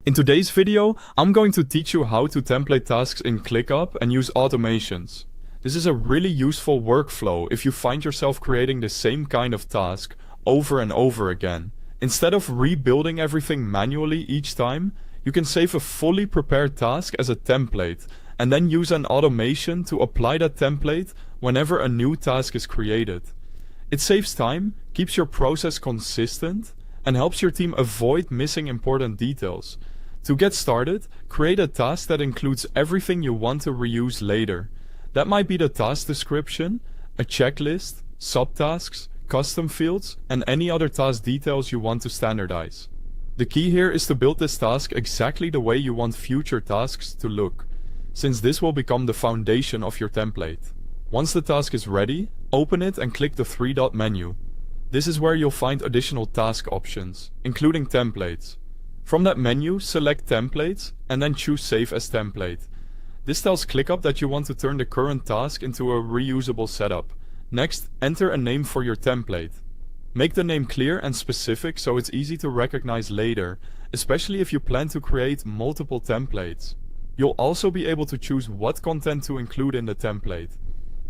In today's video, I'm going to teach you how to template tasks in ClickUp and use automations. This is a really useful workflow if you find yourself creating the same kind of task over and over again. Instead of rebuilding everything manually each time, you can save a fully prepared task as a template and then use an automation to apply that template whenever a new task is created. It saves time, keeps your process consistent, and helps your team avoid missing important details. To get started, create a task that includes everything you want to reuse later. That might be the task description, a checklist, subtasks, custom fields, and any other task details you want to standardize. The key here is to build this task exactly the way you want future tasks to look, since this will become the foundation of your template. Once the task is ready, open it and click the three-dot menu. This is where you'll find additional task options, including templates. From that menu, select Templates and then choose Save as Template. This tells ClickUp that you want to turn the current task into a reusable setup. Next, enter a name for your template. Make the name clear and specific so it's easy to recognize later, especially if you plan to create multiple templates. You'll also be able to choose what content to include in the template.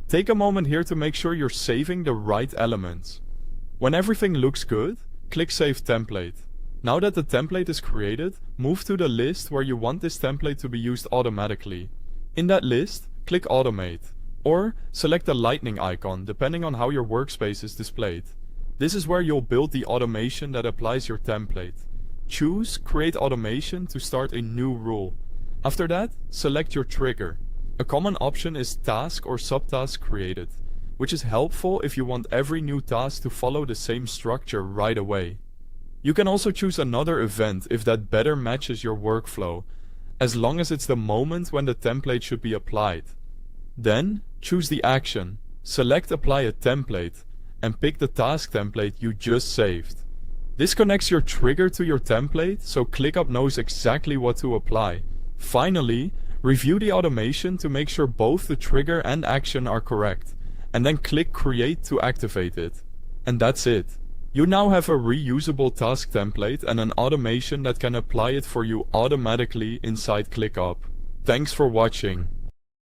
Take a moment here to make sure you're saving the right elements. When everything looks good, click Save Template. Now that the template is created, move to the list where you want this template to be used automatically. In that list, click Automate, or select the lightning icon depending on how your workspace is displayed. This is where you'll build the automation that applies your template. Choose Create Automation to start a new rule. After that, select your trigger. A common option is Task or Subtask Created, which is helpful if you want every new task to follow the same structure right away. You can also choose another event if that better matches your workflow, as long as it's the moment when the template should be applied. Then, choose the action, select Apply a Template, and pick the task template you just saved. This connects your trigger to your template, so ClickUp knows exactly what to apply. Finally, review the automation to make sure both the trigger and action are correct, and then click Create to activate it. And that's it. You now have a reusable task template and an automation that can apply it for you automatically inside ClickUp. Thanks for watching.